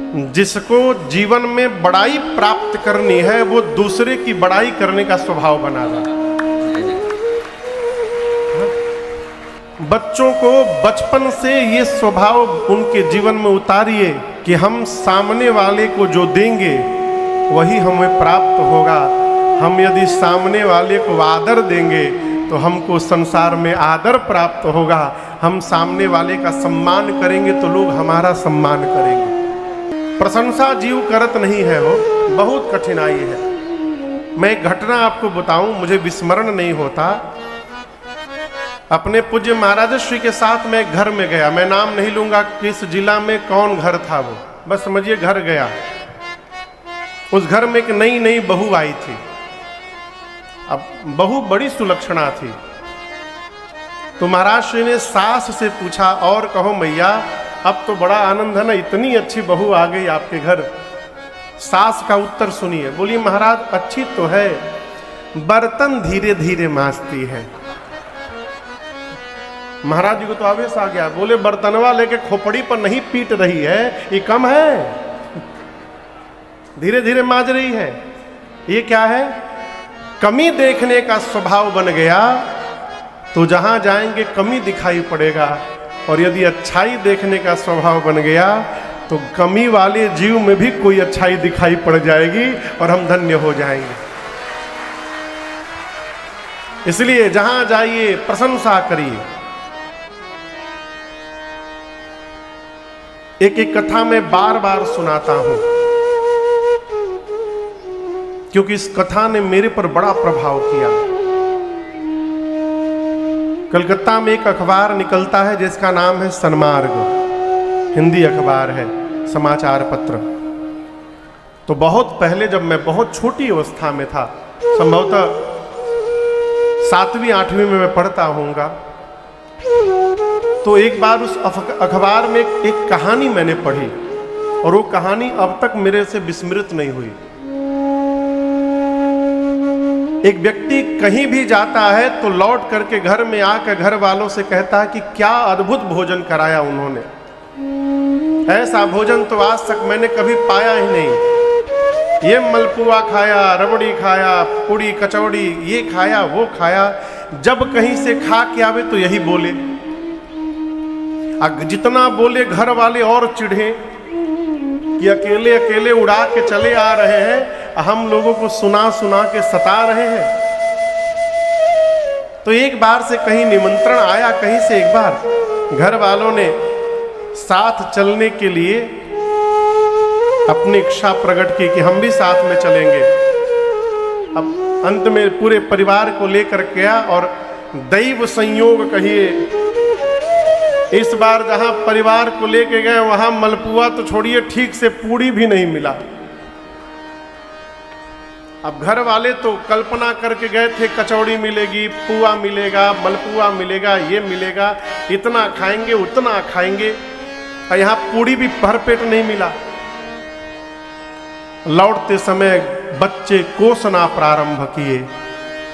जिसको जीवन में बड़ाई प्राप्त करनी है वो दूसरे की बड़ाई करने का स्वभाव बना रहा। बच्चों को बचपन से ये स्वभाव उनके जीवन में उतारिए कि हम सामने वाले को जो देंगे वही हमें प्राप्त होगा। हम यदि सामने वाले को आदर देंगे तो हमको संसार में आदर प्राप्त होगा। हम सामने वाले का सम्मान करेंगे तो लोग हमारा सम्मान करेंगे। प्रशंसा जीव करत नहीं है, हो बहुत कठिनाई है। मैं एक घटना आपको बताऊं, मुझे विस्मरण नहीं होता। अपने पूज्य महाराज श्री के साथ मैं घर में गया, मैं नाम नहीं लूंगा किस जिला में कौन घर था वो, बस समझिए घर गया। उस घर में एक नई नई बहू आई थी। अब बहू बड़ी सुलक्षणा थी। तो महाराज श्री ने सास से पूछा, और कहो मैया, अब तो बड़ा आनंद है ना, इतनी अच्छी बहू आ गई आपके घर। सास का उत्तर सुनिए, बोली महाराज अच्छी तो है, बर्तन धीरे धीरे मांजती है। महाराज जी को तो आवेश आ गया, बोले बर्तनवा लेके खोपड़ी पर नहीं पीट रही है, ये कम है, धीरे धीरे मांज रही है। ये क्या है? कमी देखने का स्वभाव बन गया तो जहां जाएंगे कमी दिखाई पड़ेगा, और यदि अच्छाई देखने का स्वभाव बन गया तो कमी वाले जीव में भी कोई अच्छाई दिखाई पड़ जाएगी और हम धन्य हो जाएंगे। इसलिए जहां जाइए प्रशंसा करिए। एक एक कथा मैं बार बार सुनाता हूं क्योंकि इस कथा ने मेरे पर बड़ा प्रभाव किया। कलकत्ता में एक अखबार निकलता है जिसका नाम है सन्मार्ग, हिंदी अखबार है, समाचार पत्र। तो बहुत पहले जब मैं बहुत छोटी अवस्था में था, संभवतः 7वीं 8वीं में मैं पढ़ता होऊंगा, तो एक बार उस अखबार में एक कहानी मैंने पढ़ी और वो कहानी अब तक मेरे से विस्मृत नहीं हुई। एक व्यक्ति कहीं भी जाता है तो लौट करके घर में आकर घर वालों से कहता है कि क्या अद्भुत भोजन कराया उन्होंने, ऐसा भोजन तो आज तक मैंने कभी पाया ही नहीं। ये मलपुआ खाया, रबड़ी खाया, पूड़ी कचौड़ी, ये खाया वो खाया। जब कहीं से खा के आवे तो यही बोले, जितना बोले घर वाले और चिढ़े कि अकेले अकेले उड़ा के चले आ रहे हैं, हम लोगों को सुना सुना के सता रहे हैं। तो एक बार से कहीं निमंत्रण आया, कहीं से एक बार घर वालों ने साथ चलने के लिए अपनी इच्छा प्रकट की कि हम भी साथ में चलेंगे। अब अंत में पूरे परिवार को लेकर गया और दैव संयोग कहिए, इस बार जहां परिवार को लेके गए वहां मलपुआ तो छोड़िए, ठीक से पूड़ी भी नहीं मिला। अब घर वाले तो कल्पना करके गए थे कचौड़ी मिलेगी, पुआ मिलेगा, मलपुआ मिलेगा, ये मिलेगा, इतना खाएंगे उतना खाएंगे, और यहाँ पूड़ी भी भरपेट नहीं मिला। लौटते समय बच्चे कोसना प्रारंभ किए,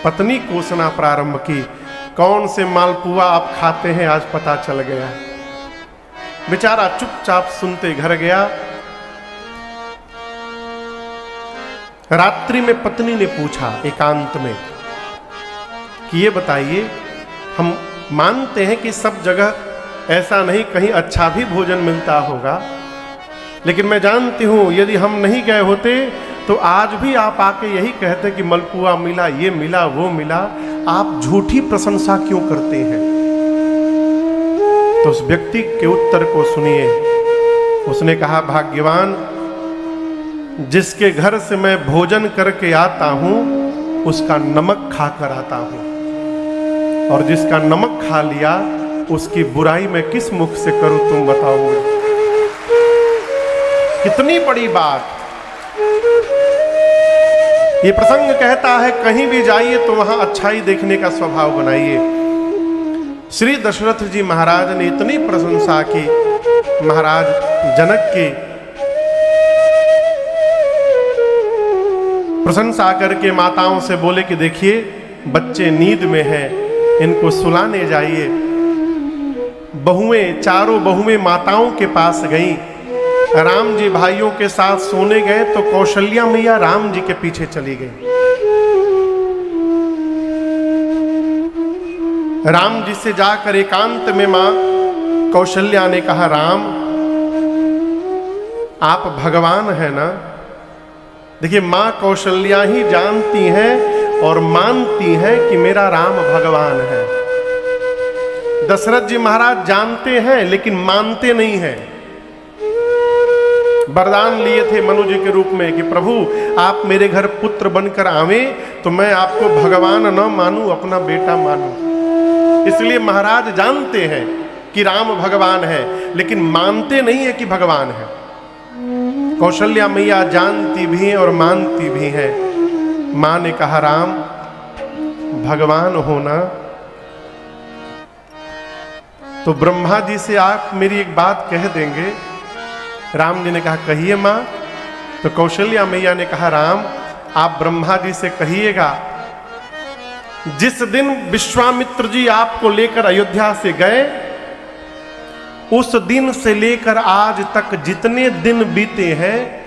पत्नी कोसना प्रारंभ की, कौन से मालपुआ आप खाते हैं आज पता चल गया। बेचारा चुपचाप सुनते घर गया। रात्रि में पत्नी ने पूछा एकांत में कि ये बताइए, हम मानते हैं कि सब जगह ऐसा नहीं, कहीं अच्छा भी भोजन मिलता होगा, लेकिन मैं जानती हूं यदि हम नहीं गए होते तो आज भी आप आके यही कहते कि मलपुआ मिला, ये मिला, वो मिला। आप झूठी प्रशंसा क्यों करते हैं? तो उस व्यक्ति के उत्तर को सुनिए। उसने कहा, भाग्यवान जिसके घर से मैं भोजन करके आता हूं उसका नमक खाकर आता हूं, और जिसका नमक खा लिया उसकी बुराई मैं किस मुख से करूं, तुम बताओगे। कितनी बड़ी बात। ये प्रसंग कहता है कहीं भी जाइए तो वहां अच्छाई देखने का स्वभाव बनाइए। श्री दशरथ जी महाराज ने इतनी प्रशंसा की महाराज जनक की, प्रशंसा करके माताओं से बोले कि देखिए बच्चे नींद में हैं, इनको सुलाने जाइए। बहुएं, चारों बहुएं माताओं के पास गईं राम जी भाइयों के साथ सोने गए तो कौशल्या मैया राम जी के पीछे चली गई। राम जी से जाकर एकांत में मां कौशल्या ने कहा, राम आप भगवान हैं ना। देखिए, मां कौशल्या ही जानती हैं और मानती हैं कि मेरा राम भगवान है। दशरथ जी महाराज जानते हैं लेकिन मानते नहीं हैं। वरदान लिए थे मनु जी के रूप में कि प्रभु आप मेरे घर पुत्र बनकर आवे तो मैं आपको भगवान न मानूं, अपना बेटा मानूं। इसलिए महाराज जानते हैं कि राम भगवान है लेकिन मानते नहीं है कि भगवान है। कौशल्या मैया जानती भी हैं और मानती भी हैं। मां ने कहा, राम भगवान होना तो ब्रह्मा जी से आप मेरी एक बात कह देंगे। राम जी ने कहा, कहिए मां। तो कौशल्या मैया ने कहा, राम आप ब्रह्मा जी से कहिएगा, जिस दिन विश्वामित्र जी आपको लेकर अयोध्या से गए उस दिन से लेकर आज तक जितने दिन बीते हैं,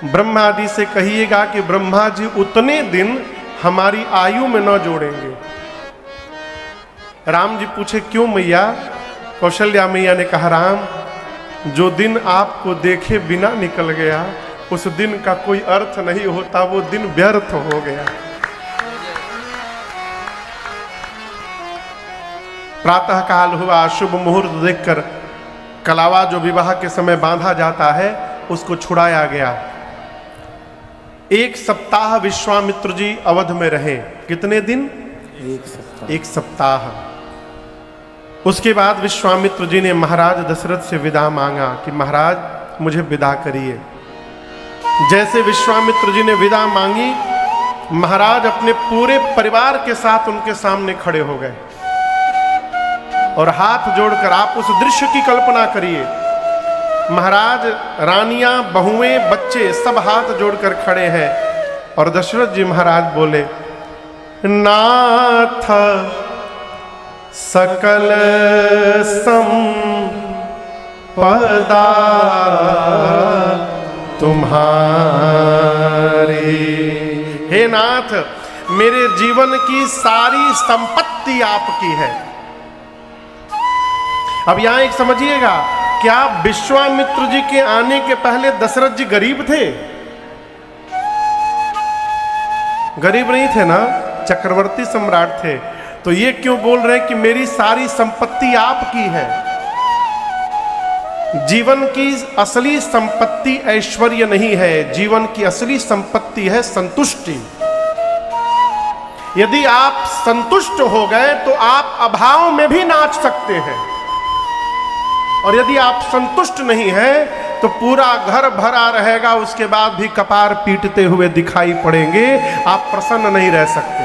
ब्रह्मा जी से कहिएगा कि ब्रह्मा जी उतने दिन हमारी आयु में न जोड़ेंगे। राम जी पूछे, क्यों मैया? कौशल्या मैया ने कहा, राम जो दिन आपको देखे बिना निकल गया उस दिन का कोई अर्थ नहीं होता, वो दिन व्यर्थ हो गया। प्रातः काल हुआ, शुभ मुहूर्त देखकर कलावा जो विवाह के समय बांधा जाता है उसको छुड़ाया गया। 1 सप्ताह विश्वामित्र जी अवध में रहे। कितने दिन? 1 सप्ताह। उसके बाद विश्वामित्र जी ने महाराज दशरथ से विदा मांगा कि महाराज मुझे विदा करिए। जैसे विश्वामित्र जी ने विदा मांगी, महाराज अपने पूरे परिवार के साथ उनके सामने खड़े हो गए और हाथ जोड़कर, आप उस दृश्य की कल्पना करिए, महाराज, रानियां, बहुएं, बच्चे सब हाथ जोड़कर खड़े हैं और दशरथ जी महाराज बोले, नाथ सकल संपदा तुम्हारी। हे नाथ, मेरे जीवन की सारी संपत्ति आपकी है। अब यहां एक समझिएगा, क्या विश्वामित्र जी के आने के पहले दशरथ जी गरीब थे? गरीब नहीं थे ना, चक्रवर्ती सम्राट थे। तो ये क्यों बोल रहे हैं कि मेरी सारी संपत्ति आपकी है? जीवन की असली संपत्ति ऐश्वर्य नहीं है, जीवन की असली संपत्ति है संतुष्टि। यदि आप संतुष्ट हो गए तो आप अभाव में भी नाच सकते हैं, और यदि आप संतुष्ट नहीं हैं तो पूरा घर भरा रहेगा, उसके बाद भी कपार पीटते हुए दिखाई पड़ेंगे, आप प्रसन्न नहीं रह सकते।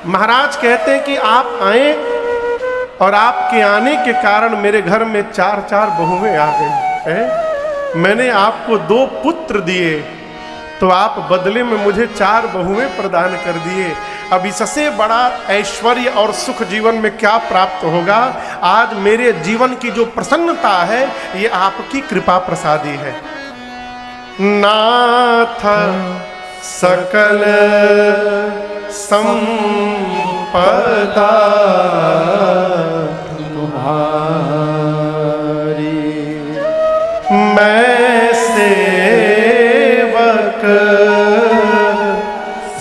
महाराज कहते हैं कि आप आए और आपके आने के कारण मेरे घर में 4 बहुएं आ गई। मैंने आपको 2 पुत्र दिए तो आप बदले में मुझे 4 बहुएं प्रदान कर दिए। अब इससे बड़ा ऐश्वर्य और सुख जीवन में क्या प्राप्त होगा? आज मेरे जीवन की जो प्रसन्नता है ये आपकी कृपा प्रसादी है। नाथ सकल संपदा तुम्हारी, मैं सेवक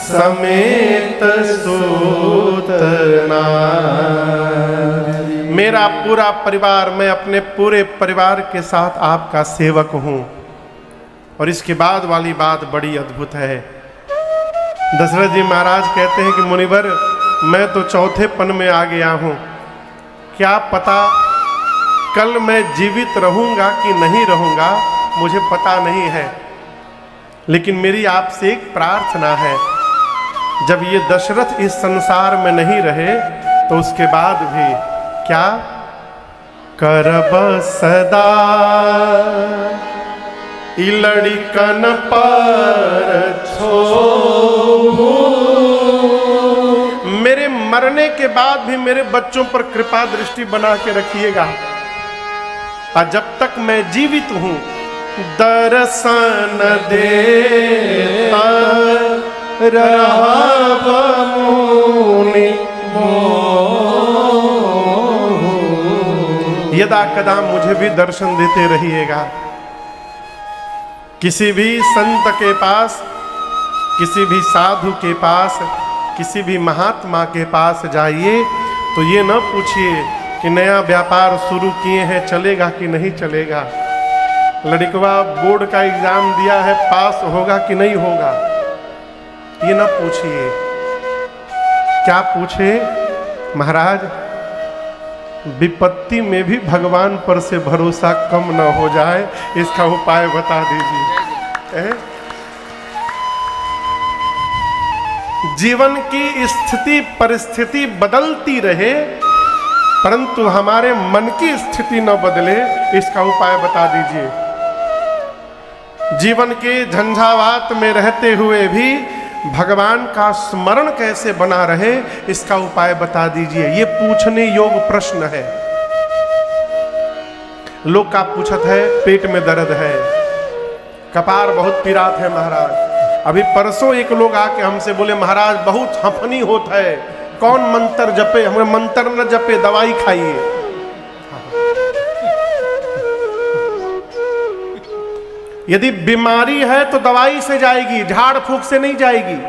समेत सूत नारी। मेरा पूरा परिवार, मैं अपने पूरे परिवार के साथ आपका सेवक हूं। और इसके बाद वाली बात बड़ी अद्भुत है। दशरथ जी महाराज कहते हैं कि मुनिवर, मैं तो चौथेपन में आ गया हूं, क्या पता कल मैं जीवित रहूंगा कि नहीं रहूंगा, मुझे पता नहीं है। लेकिन मेरी आपसे एक प्रार्थना है, जब ये दशरथ इस संसार में नहीं रहे तो उसके बाद भी क्या करब सदा लड़िकन पर छोड़ू। मेरे मरने के बाद भी मेरे बच्चों पर कृपा दृष्टि बना के रखिएगा। और जब तक मैं जीवित हूं दर्शन देता रहब मुनि मोह। यदा कदा मुझे भी दर्शन देते रहिएगा। किसी भी संत के पास, किसी भी साधु के पास, किसी भी महात्मा के पास जाइए तो ये न पूछिए कि नया व्यापार शुरू किए हैं, चलेगा कि नहीं चलेगा, लड़कवा बोर्ड का एग्जाम दिया है, पास होगा कि नहीं होगा, ये न पूछिए। क्या पूछे? महाराज विपत्ति में भी भगवान पर से भरोसा कम न हो जाए, इसका उपाय बता दीजिए। जीवन की स्थिति परिस्थिति बदलती रहे परंतु हमारे मन की स्थिति न बदले, इसका उपाय बता दीजिए। जीवन के झंझावात में रहते हुए भी भगवान का स्मरण कैसे बना रहे, इसका उपाय बता दीजिए। ये पूछने योग्य प्रश्न है। लोग का पूछत है पेट में दर्द है, कपार बहुत पीरात है महाराज। अभी परसों एक लोग आके हमसे बोले महाराज बहुत हफनी होता है, कौन मंत्र जपे? हमें मंत्र न जपे, दवाई खाइए। यदि बीमारी है तो दवाई से जाएगी, झाड़ फूक से नहीं जाएगी।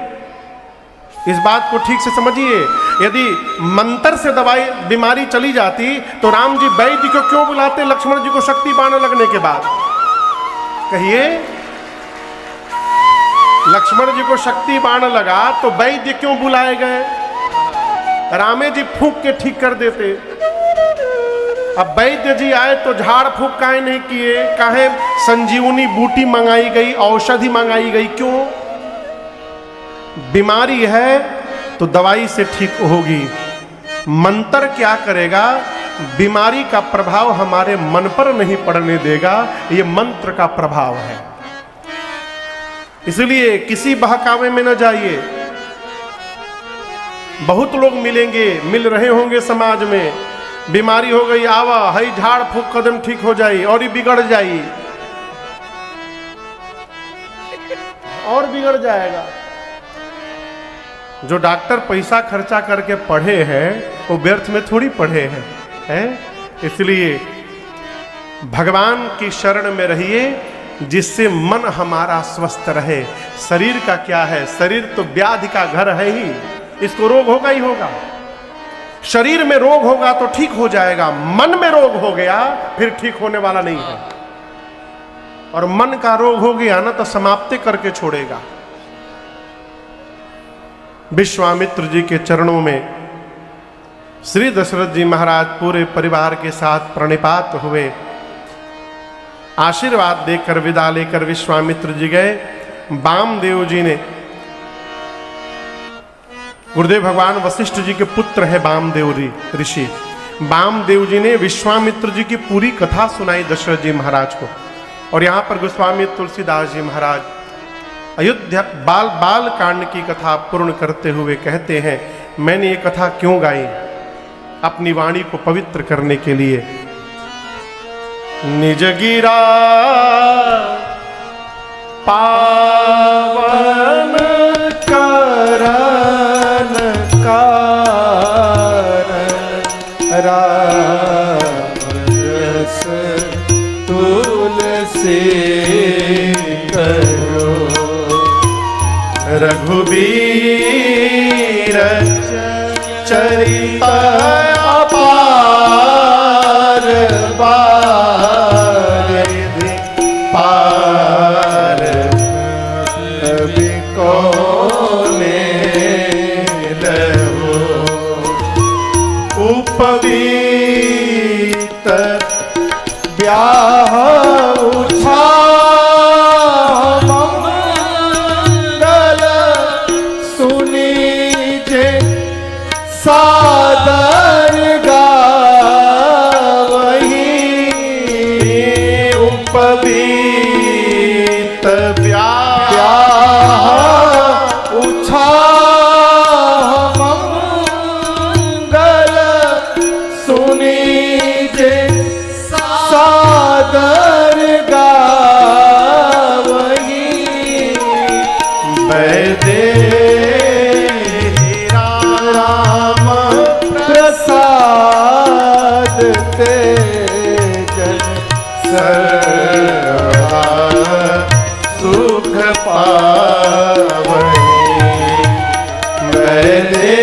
इस बात को ठीक से समझिए। यदि मंत्र से दवाई बीमारी चली जाती तो राम जी वैद्य को क्यों बुलाते लक्ष्मण जी को शक्ति बाण लगने के बाद? कहिए, लक्ष्मण जी को शक्ति बाण लगा तो वैद्य क्यों बुलाए गए? रामे जी फूंक के ठीक कर देते। अब वैद्य जी आए तो झाड़ फूक काहे नहीं किए? काहे संजीवनी बूटी मंगाई गई, औषधि मंगाई गई, क्यों? बीमारी है तो दवाई से ठीक होगी। मंत्र क्या करेगा? बीमारी का प्रभाव हमारे मन पर नहीं पड़ने देगा, ये मंत्र का प्रभाव है। इसलिए किसी बहकावे में न जाइए। बहुत लोग मिलेंगे, मिल रहे होंगे समाज में, बीमारी हो गई, आवा हई झाड़ फूक कदम ठीक हो जाई और ही बिगड़ जाई, और बिगड़ जाएगा। जो डॉक्टर पैसा खर्चा करके पढ़े हैं वो व्यर्थ में थोड़ी पढ़े हैं? इसलिए भगवान की शरण में रहिए जिससे मन हमारा स्वस्थ रहे। शरीर का क्या है? शरीर तो व्याधि का घर है ही, इसको रोग होगा ही होगा। शरीर में रोग होगा तो ठीक हो जाएगा, मन में रोग हो गया फिर ठीक होने वाला नहीं है। और मन का रोग हो गया ना तो समाप्ति करके छोड़ेगा। विश्वामित्र जी के चरणों में श्री दशरथ जी महाराज पूरे परिवार के साथ प्रणिपात हुए। आशीर्वाद देकर विदा लेकर विश्वामित्र जी गए। वामदेव जी ने, गुरुदेव भगवान वशिष्ठ जी के पुत्र है वामदेव ऋषि, वामदेव जी ने विश्वामित्र जी की पूरी कथा सुनाई दशरथ जी महाराज को। और यहाँ पर गोस्वामी तुलसीदास जी महाराज अयोध्या बाल कांड की कथा पूर्ण करते हुए कहते हैं, मैंने ये कथा क्यों गाई? अपनी वाणी को पवित्र करने के लिए। निज गिरा पावन करन रास तुलसी करो रघुबीर चरित अपार बारिधि पार बिकोने रहो उपवीत ब्याह उठा सादर गावही उपवीत ब्याह उठा मंगल सुनी जे सा सर्वदा सुख पावहि। मैंने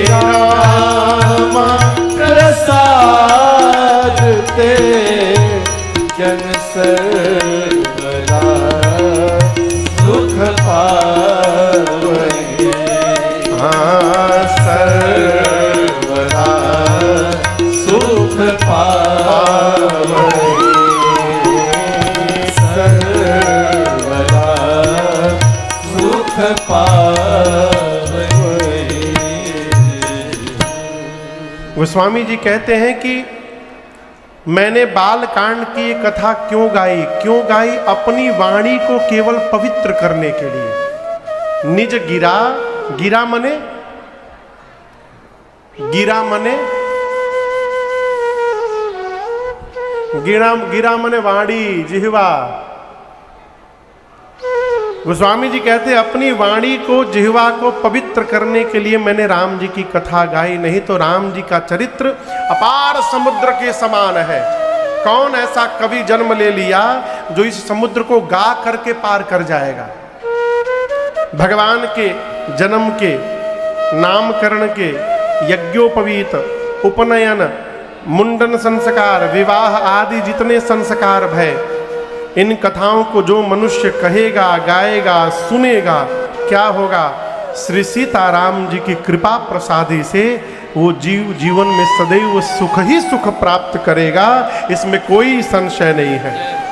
रामा प्रसाद ते जन सर्वदा सुख पावहि। हाँ सर्वदा सुख पावहि। सर्वदा सुख पावहि। गोस्वामी जी कहते हैं कि मैंने बालकांड की कथा क्यों गाई? क्यों गाई? अपनी वाणी को केवल पवित्र करने के लिए। निज गिरा, गिरा मने, गिरा मने, गिरा मने वाणी, जिह्वा। गोस्वामी जी कहते हैं अपनी वाणी को, जिह्वा को पवित्र करने के लिए मैंने राम जी की कथा गाई, नहीं तो राम जी का चरित्र अपार समुद्र के समान है। कौन ऐसा कवि जन्म ले लिया जो इस समुद्र को गा करके पार कर जाएगा? भगवान के जन्म के, नामकरण के, यज्ञोपवीत, उपनयन, मुंडन संस्कार, विवाह आदि जितने संस्कार भय, इन कथाओं को जो मनुष्य कहेगा, गाएगा, सुनेगा, क्या होगा? श्री सीताराम जी की कृपा प्रसादी से वो जीवन में सदैव सुख ही सुख प्राप्त करेगा, इसमें कोई संशय नहीं है।